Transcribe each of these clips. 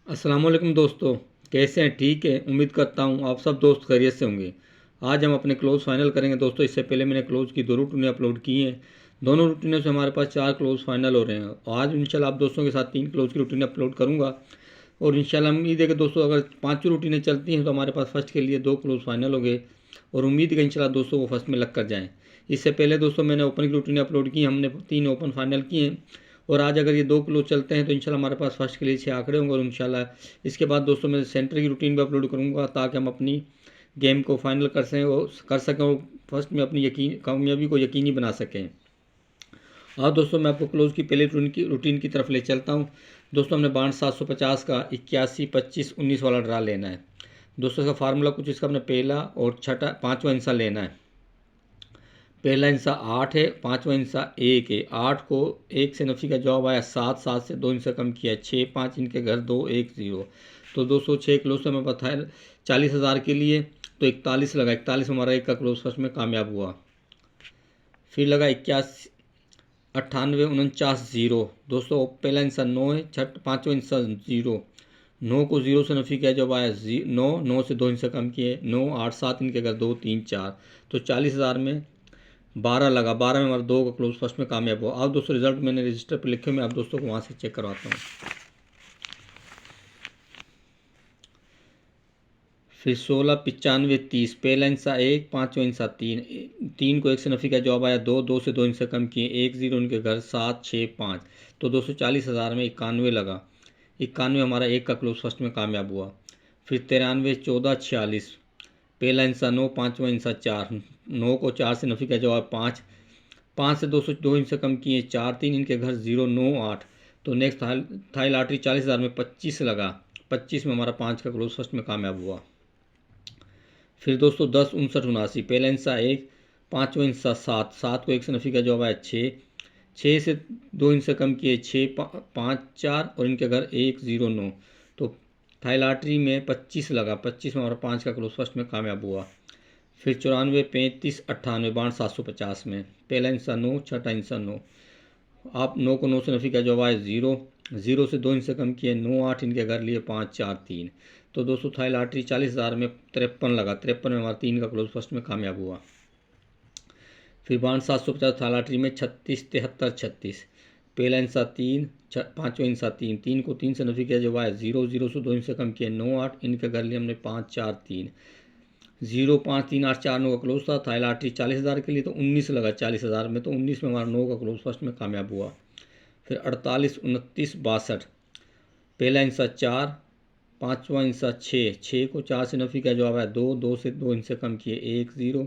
अस्सलाम वालेकुम दोस्तों, कैसे हैं? ठीक है, उम्मीद करता हूँ आप सब दोस्त खैरियत से होंगे। आज हम अपने क्लोज फाइनल करेंगे दोस्तों। इससे पहले मैंने क्लोज की 2 रूटीनें अपलोड की हैं। दोनों रूटीनों से हमारे पास 4 क्लोज फाइनल हो रहे हैं। आज इंशाल्लाह आप दोस्तों के साथ 3 क्लोज की रूटीनें अपलोड करूँगा और इंशाल्लाह उम्मीद है कि दोस्तों अगर 5 रूटीनें चलती हैं तो हमारे पास फर्स्ट के लिए 2 क्लोज फाइनल हो गए और उम्मीद है कि इंशाल्लाह दोस्तों वो फर्स्ट में लग कर जाएँ। इससे पहले दोस्तों मैंने ओपन की रूटीनें अपलोड की, हमने 3 ओपन फाइनल किए हैं और आज अगर ये 2 क्लोज चलते हैं तो इंशाल्लाह हमारे पास फर्स्ट के लिए 6 आंकड़े होंगे और इंशाल्लाह इसके बाद दोस्तों मैं सेंटर की रूटीन भी अपलोड करूँगा ताकि हम अपनी गेम को फाइनल कर सकें और फर्स्ट में अपनी कामयाबी को यकीनी बना सकें। और दोस्तों मैं आपको क्लोज की पहले रूटीन की तरफ ले चलता हूँ। दोस्तों हमने बांड 750 का 81, 25, 19 वाला ड्रा लेना है। दोस्तों इसका फार्मूला कुछ इसका अपने पहला और छठा 5वां हिस्सा लेना है। पहला हिस्सा 8 है, 5वां हिस्सा 1 है। 8 को 1 से नफी का जवाब आया 7, 7 से 2 हिस्सा कम किया 6, 5 इनके घर 2, 1, 0। तो दोस्तों 6 क्लोज से हमें पता है 40,000 के लिए तो 41 लगा। 41 हमारा एक का क्लोज फर्स्ट में कामयाब हुआ। फिर लगा 81, 98, 49, 0। दोस्तों पहला हिस्सा 9 है, 5वां हिस्सा 0। 9 को 0 से नफी किया जब आया 9, 9 से 2 हिस्सा कम किए 9, 8, 7 इनके घर 2, 3, 4। तो 40,000 में 12 लगा। 12 में हमारा 2 का क्लोज फर्स्ट में कामयाब हुआ। अब दोस्तों रिजल्ट मैंने रजिस्टर पर लिखे, मैं आप दोस्तों को वहाँ से चेक करवाता हूँ। फिर 16, 95, 30। पहला हिस्सा 1, 5वां हिस्सा 3। 3 को 1 से नफी का जवाब आया 2, 2 से 2 हिस्से कम किए 1, 0 उनके घर 7, 6, 5। तो दोस्तों 40,000 में 91 लगा। 91 हमारा एक का क्लोज फर्स्ट में कामयाब हुआ। फिर 93, 14, 46। पहला हिस्सा 9, 5वां हिस्सा 4। 9 को 4 से नफी का जवाब 5। 5 से 202 हिस्से कम किए 4, 3 इनके घर 0, 9, 8। तो नेक्स्ट थाई लॉटरी 40,000 में 25 लगा। 25 में हमारा 5 का क्लोज फर्स्ट में कामयाब हुआ। फिर दोस्तों 10, 59, 79। पहला हिस्सा 1, 5वां हिस्सा 7। 7 को 1 से नफी का जवाब आया 6। 6 से 2 हिस्से कम किए 6, 5, 4 और इनके घर 1, 0, 9। तो थाई लॉटरी में 25 लगा। 25 में हमारा 5 का क्लोज फर्स्ट में कामयाब हुआ। फिर 94, 35, 98। बांड 750 में पहला हिस्सा 9, छठा हिस्सा 9। आप 9 को 9 से नफी का जवाब आया 0। 0 से 2 हिस्से कम किए 9, 8 इनके घर लिए 5, 4, 3। तो दोस्तों थाई लॉटरी 40,000 में 53 लगा। 53 में हमारा 3 का क्लोज फर्स्ट में कामयाब हुआ। फिर बांड 750 थाई लॉटरी में 36, 73, 36। पहला हिस्सा 3, 5वां हिस्सा 3। 3 को 3 से नफी किया जवाब आया 0। 0 से 2 हिस्से कम किए 9, 8 इनके घर लिए हमने 5, 4, 3। 0, 5, 3, 8, 4, 9 का क्लोज था। थाई लॉटरी 40,000 के लिए तो 19 लगा 40,000 में। तो 19 में हमारा 9 का क्लोज फर्स्ट में कामयाब हुआ। फिर 48, 29, 62। पहला हिस्सा 4, 5वां हिस्सा 6। 6 को 4 से नफी का जवाब है 2। 2 से 2 हिस्से कम किए 1, 0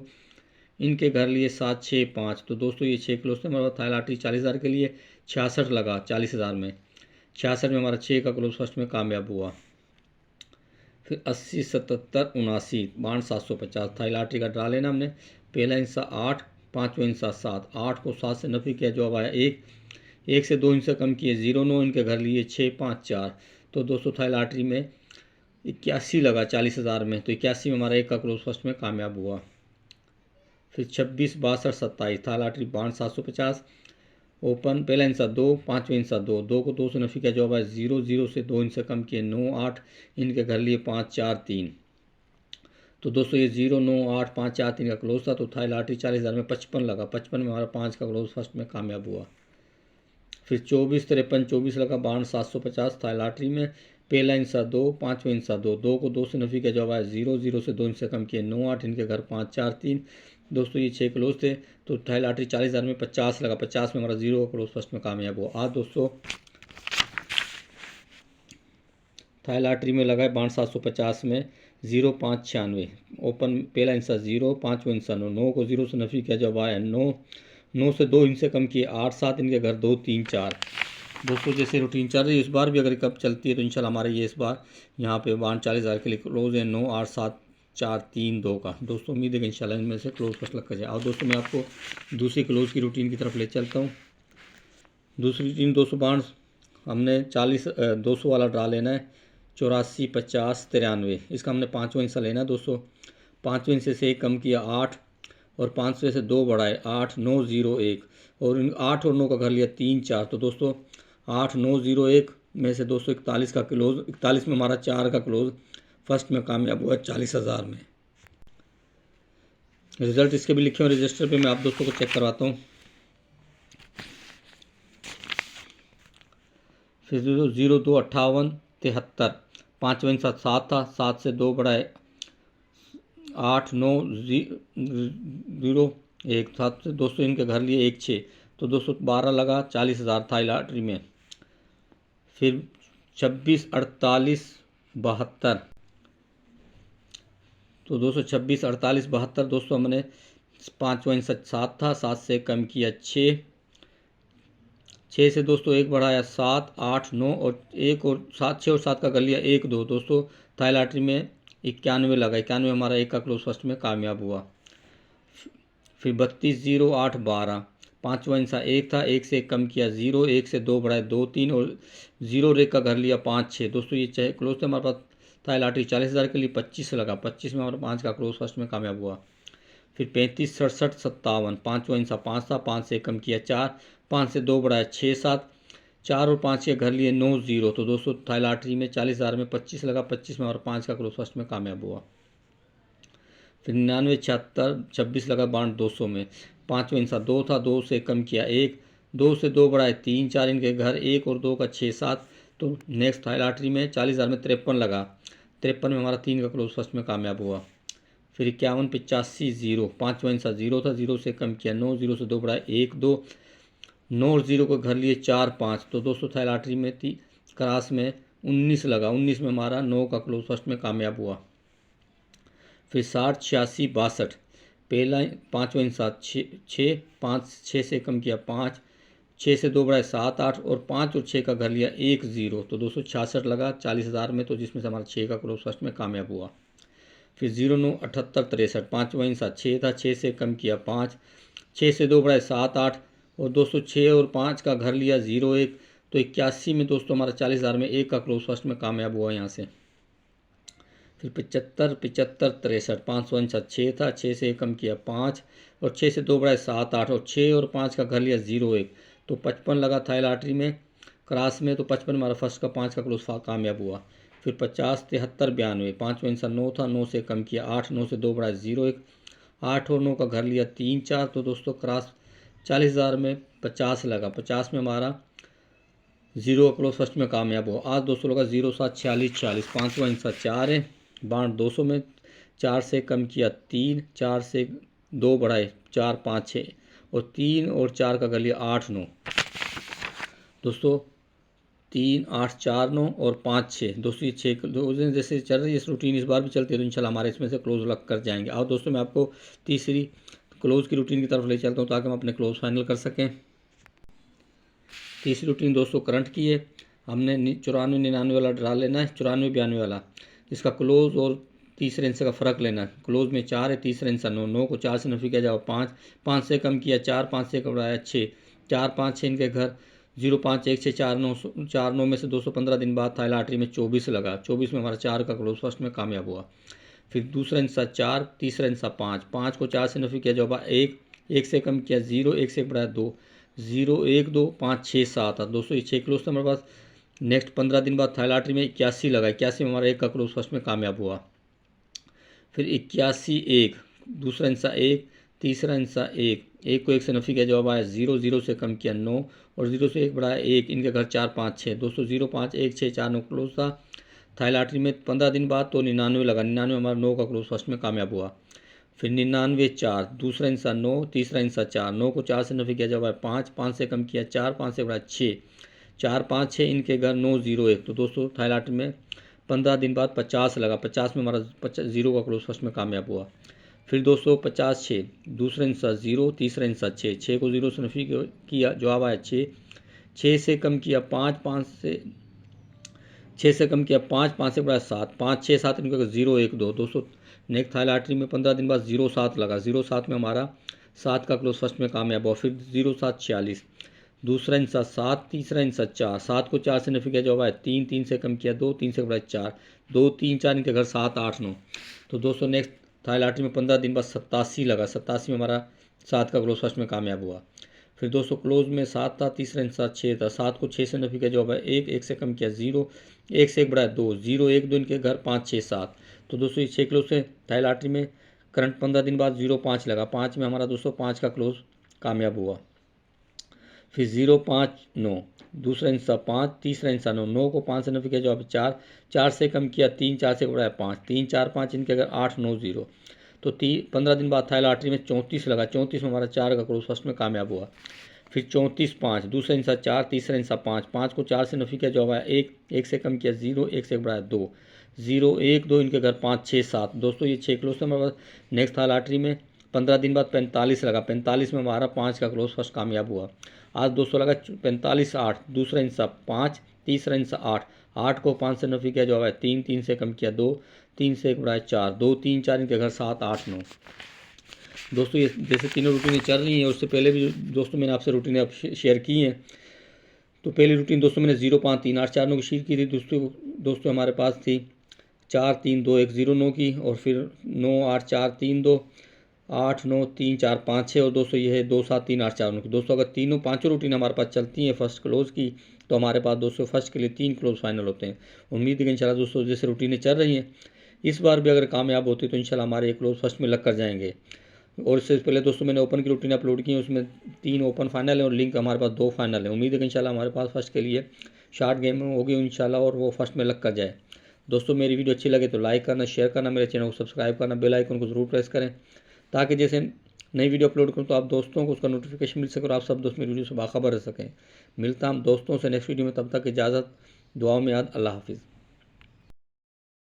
इनके घर लिए 7, 6, 5। तो दोस्तों ये 6 क्लोज थे हमारे पास। थाई लॉटरी 40,000 के लिए 66 लगा 40,000 में। 66 में हमारा 6 का क्लोज फर्स्ट में कामयाब हुआ। फिर 80, 77, 79। बांड 750 थाई लॉटरी का ड्रा लेना हमने। पहला हिस्सा 8, 5वां हिस्सा 7। 8 को 7 से नफी किया जवाब आया 1। 1 से 2 हिस्से कम किए 0, 9 इनके घर लिए 6, 5, 4। तो दोस्तों थाई लॉटरी में 81 लगा 40,000 में। तो 81 में हमारा एक का क्लोज फर्स्ट में कामयाब हुआ। फिर 26, 62, 27। Thai lottery bond 750 open. पहला हिस्सा 2, 5वां हिस्सा 2। 2 को 2 से नफी का जवाब है 0। 0 से 2 हिस्से कम किए 9, 8 इनके घर लिए 5, 4, 3। तो दोस्तों ये 0, 9, 8, 5, 4, 3 का क्लोज था। तो थाई लॉटरी 40,000 में 55 लगा। 55 में हमारा 5 का क्लोज फर्स्ट में कामयाब हुआ। फिर 24, 53, 24 लगा। बांड 750 थाई लॉटरी में। पहला हिस्सा 2, 5वां हिस्सा 2। 2 को 2 से नफी का जवाब आया 0। 0 से 2 हिस्से कम किए 9, 8 इनके घर 5, 4, 3। दोस्तों ये 6 क्लोज थे। तो थाई लॉटरी 40,000 में 50 लगा। 50 में हमारा 0 का क्लोज फर्स्ट में कामयाब हुआ। आज दोस्तों थाई लॉटरी में लगा है बांड 750 में 0, 5, 96। ओपन पहला हिस्सा 0, 5वां हिस्सा 9। 9 को 0 से नफी किया जवाब आया 9। 9 से 2 हिस्से कम किए 8, 7 इनके घर 2, 3, 4। दोस्तों जैसे रूटीन चल रही है इस बार भी अगर कब चलती है तो इंशाल्लाह हमारे ये इस बार यहाँ पे बांड 40,000 के लिए क्लोज है 9, 8, 7, 4, 3, 2 का। दोस्तों उम्मीद है कि इंशाल्लाह इनमें से क्लोज फर्स्ट लग कर जाए। और दोस्तों मैं आपको दूसरी क्लोज की रूटीन की तरफ ले चलता हूँ। दूसरी रूटीन दोस्तों बांड हमने 200 वाला ड्रा लेना है। 84, 50, 93। इसका हमने 5वां हिस्सा लेना है दोस्तों। 5वें हिस्से से 1 कम किया 8 और 5वें से 2 बढ़ाए 8, 9, 0, 1 और इन 8 और 9 का घर लिया 3, 4। तो दोस्तों 8, 9, 0, 1 में से दोस्तों 41 का क्लोज, 41 में हमारा 4 का क्लोज फर्स्ट में कामयाब हुआ 40,000 में। रिजल्ट इसके भी लिखे हुए रजिस्टर पे, मैं आप दोस्तों को चेक करवाता हूँ। फिर 0, 2, 58, 73, 5 वन 7 था, 7 से 2 बढ़ाए 8, 9, 0, 1, 7 से दोस्तों इनके घर लिए 1, 6, तो 212 लगा, 40,000 था लॉटरी में। फिर 26, 48, 72, तो 226, 48, 72 दोस्तों हमने 5 वन 7 था, 7 से कम किया 6, 6 से दोस्तों 1 बढ़ाया 7, 8, 9 और 1 और 7, 6 और 7 का कर लिया 1, 2 दोस्तों थाई लॉटरी में 91 लगा, 91 हमारा 1 का क्लोज फर्स्ट में कामयाब हुआ। फिर 32, 0, 8, 12, 5 वन 1 था, 1 से 1 कम किया 0, 1 से 2 बढ़ाए 2, 3 और 0 रेक का घर लिया 5, 6 दोस्तों ये चाहे क्लोज थे हमारे पास थाई लॉटरी 40,000 के लिए 25 लगा, 25 में हमारा 5 का क्लोज फर्स्ट में कामयाब हुआ। फिर 35, 67, 57, 5 वन 5 था, 5 से कम किया 4, 5 से 2 बढ़ाया 6, 7, 4 और 5 के घर लिए 9, 0, तो दोस्तों थाई लॉटरी में 40,000 में 25 लगा, 25 में और 5 का क्लोज फर्स्ट में कामयाब हुआ। फिर 99, 76, 26 लगा बाउंड 200 में, 5 वन 2 था, 2 से कम किया 1, 2 से 2 बढ़ाए 3, 4 इनके घर 1 और 2 का 6, 7, तो नेक्स्ट थाई लॉटरी में 40,000 में 53 लगा, 53 में हमारा 3 का क्लोज फर्स्ट में कामयाब हुआ। फिर 51, 85, 0, 5 वन 0 था, 0 से कम किया 9, 0 से 2 बढ़ाए 1, 2, 9 और 0 को घर लिए 4, 5, तो दोस्तों थाई लॉटरी में क्रास में 19 लगा, 19 में हमारा 9 का क्लोज फर्स्ट में कामयाब हुआ। फिर 60, 86, 62, पहला 5 वन 6, 5, 6 से कम किया 5, 6 से 2 बढ़ाए 7, 8 और 5 और 6 का घर लिया 1, 0, तो 266 लगा 40,000 में, तो जिसमें से हमारा 6 का क्लोज फर्स्ट में कामयाब हुआ। फिर 0, 9, 78, 63, 5 वन 6 था, 6 से कम किया 5, 6 से 2 बढ़ाए 7, 8 और दोस्तों 6 और 5 का घर लिया 0, 1, तो 81 में दोस्तों हमारा 40,000 में 1 का क्लोज फर्स्ट में कामयाब हुआ यहाँ से। फिर 75, 75, 63, 5 वन 6 था, 6 से 1 कम किया 5 और 6 से 2 बढ़ाए 7, 8 और 6 और 5 का घर लिया 0, 1, तो 55 लगा थाई लॉटरी में क्रास में, तो 55 हमारा फर्स्ट का 5 का क्लोज कामयाब हुआ। फिर 50, 73, 92, 5 वन 9 था, 9 से कम किया 8, 9 से 2 बढ़ाए 0, 1, 8 और 9 का घर लिया 3, 4, तो दोस्तों क्रास 40,000 में 50 लगा, 50 में हमारा 0 का क्लोज फर्स्ट में कामयाब हुआ। आज दोस्तों लगा 0, 7, 46, 40, 5 वन 4 है, बाउंड 200 में 4 से कम किया 3, 4 से 2 बढ़ाए 4, 5, 6 और 3 और 4 का कर लिया 8, 9 दोस्तों 3, 8, 4, 9 और 5, 6 दोस्तों ये 6 दो दिन जैसे चल रही है इस रूटीन इस बार भी चलती है, तो इंशाल्लाह हमारे इसमें से क्लोज लग कर जाएंगे। और दोस्तों मैं आपको तीसरी क्लोज की रूटीन की तरफ ले चलता हूँ ताकि हम अपने क्लोज फाइनल कर सकें। तीसरी रूटीन दोस्तों करंट की है, हमने 94, 99 वाला ड्रा लेना है, 94, 92 वाला, इसका क्लोज और तीसरे हिस्से का फ़र्क लेना है। क्लोज में 4 है, तीसरे हिस्सा 9, 9 को 4 से नफी किया जाओ 5, 5 से कम किया 4, 5 से बढ़ाया 6, 4, 5, 6 इनके घर 0, 5, 1, 6, 4, 9, 4, 9 में से 215 दिन बाद थाई लॉटरी में 24 लगा, 24 में हमारा 4 का क्लोज फर्स्ट में कामयाब हुआ। फिर दूसरा हिस्सा 4, तीसरा हिस्सा 5, 5 को 4 से नफी किया जाओ 1, 1 से कम किया 0, 1 से बढ़ाया 2, 0, 1, 2, 5, 6, 7 दोस्तों ये 6 क्लोज थे हमारे पास। नेक्स्ट 15 दिन बाद थाई लॉटरी में 81 लगा, 81 में हमारा 1 का क्लोज फर्स्ट में कामयाब हुआ। फिर 81, 1, दूसरा हिस्सा 1, तीसरा हिस्सा 1, 1 को 1 से नफी किया जवाब आया 0, 0 से कम किया 9 और 0 से 1 बढ़ाया 1, इनके घर 4, 5, 6 दोस्तों 0, 5, 1, 6, 4, 9 क्लोज था। थाई लॉटरी में 15 दिन बाद तो 99 लगा, 99 हमारा 9 का क्लोज फर्स्ट में कामयाब हुआ। फिर 99, 4, दूसरा हिस्सा 9, तीसरा हिस्सा 4, 9 को 4 से नफी किया जाए 5, 5 से कम किया 4, 5 से बढ़ाया 6, 4, 5, 6 इनके घर 9, 0, 1, तो दोस्तों थाई लॉटरी में 15 दिन बाद 50 लगा, 50 में हमारा 0 का क्लोज फर्स्ट में कामयाब हुआ। फिर दोस्तों 50, 6, दूसरा हिस्सा 0, तीसरा हिस्सा 6, 6 को 0 से नफी किया जवाब आया 6, 6 से कम किया 5, 5 से 6 से कम किया 5, 5 से बढ़ाया 7, 5, 6, 7 इनके 0, 1, 2 दोस्तों नेक्स्ट थाई लॉटरी में 15 दिन बाद 0, 7 लगा, 0, 7 में हमारा 7 का क्लोज फर्स्ट में कामयाब हुआ। फिर 0, 7, 46, दूसरा हिस्सा 7, तीसरा हिस्सा 4, 7 को 4 से नफी किया जवाब आया 3, 3 से कम किया 2, 3 से बढ़ाया 4, 2, 3, 4 इनके घर 7, 8, 9 तो दोस्तों नेक्स्ट थाई लॉटरी में 15 दिन बाद 87 लगा, 87 में हमारा 7 का क्लोज फर्स्ट में कामयाब हुआ। फिर दोस्तों क्लोज में 7 था, तीसरा इंसा 6 था, 7 को 6 से नफी का जवाब है 1, 1 से कम किया 0, 1 से 1 बढ़ाया 2, 0, 1, 2 इनके घर 5, 6, 7। तो दोस्तों ये 6 क्लोज से टाई लॉटरी में करंट 15 दिन बाद 0, 5 लगा, 5 में हमारा दोस्तों 5 का क्लोज कामयाब हुआ। फिर 0, 5, 9, दूसरा इंसा 5, तीसरा इंसा 9, 9 को 5 से नफी का जवाब 4, 4 से कम किया 3, 4 से बढ़ाया 5, 3, 4, 5 इनके अगर 8, 9, 0। तो 15 दिन बाद था लॉटरी में 34 लगा, 34 में हमारा 4 का क्लोज फर्स्ट में कामयाब हुआ। फिर 34, 5, दूसरा इंसा 4, तीसरा इंसा 5, 5 को 4 से नफी का जवाब आया 1, 1 से कम किया 0, 1 से बढ़ाया 2, 0, 1, 2 इनके घर 5, 6, 7। दोस्तों ये 6 क्लोज थे हमारे पास। नेक्स्ट था लॉटरी में 15 दिन बाद 45 लगा, 45 में हमारा 5 का क्लोज फर्स्ट कामयाब हुआ। आज दोस्तों लगा 45, 8, दूसरा इंसा 5, तीसरा इंसा 8, 8 को 5 से नफी किया जवाब है 3, 3 से कम किया 2, 3 से 1 बढ़ाया 4, 2, 3, 4 इनके घर 7, 8, 9। दोस्तों ये जैसे तीनों रूटीनें चल रही हैं, उससे पहले भी दोस्तों मैंने आपसे रूटीनें आप शेयर की हैं। तो पहली रूटीन दोस्तों मैंने 0, 5, 3, 8, 4, 9 की शेयर की थी। दोस्तों हमारे पास थी 4, 3, 2, 1, 0, 9 की, और फिर 9, 8, 4, 3, 2, 8, 9, 3, 4, 5, 6, और दोस्तों ये है 2, 7, 3, 8, 4, 9 की। दोस्तों अगर तीनों पाँचों रूटीन हमारे पास चलती हैं फर्स्ट क्लोज की, तो हमारे पास दोस्तों फर्स्ट के लिए 3 क्लोज फाइनल होते हैं। उम्मीद है कि इंशाल्लाह दोस्तों जैसे रूटीनें चल रही हैं इस बार भी अगर कामयाब होती तो इंशाल्लाह हमारे एक क्लोज फर्स्ट में लग कर जाएंगे। और इससे पहले दोस्तों मैंने ओपन की रूटीन अपलोड की है, उसमें 3 ओपन फाइनल है और लिंक हमारे पास 2 फाइनल है। उम्मीद है कि इंशाल्लाह हमारे पास फर्स्ट के लिए शार्ट गेम होगी इंशाल्लाह, और वो फर्स्ट में लग कर जाए। दोस्तों मेरी वीडियो अच्छी लगे तो लाइक करना, शेयर करना, मेरे चैनल को सब्सक्राइब करना, बेल आइकन को जरूर प्रेस करें, ताकि जैसे नई वीडियो अपलोड करूँ तो आप दोस्तों को उसका नोटिफिकेशन मिल सके और आप सब दोस्त मेरी वीडियो से बाखबर रह सकें। मिलता हम दोस्तों से नेक्स्ट वीडियो में, तब तक इजाज़त, दुआओं में याद, अल्लाह हाफिज़।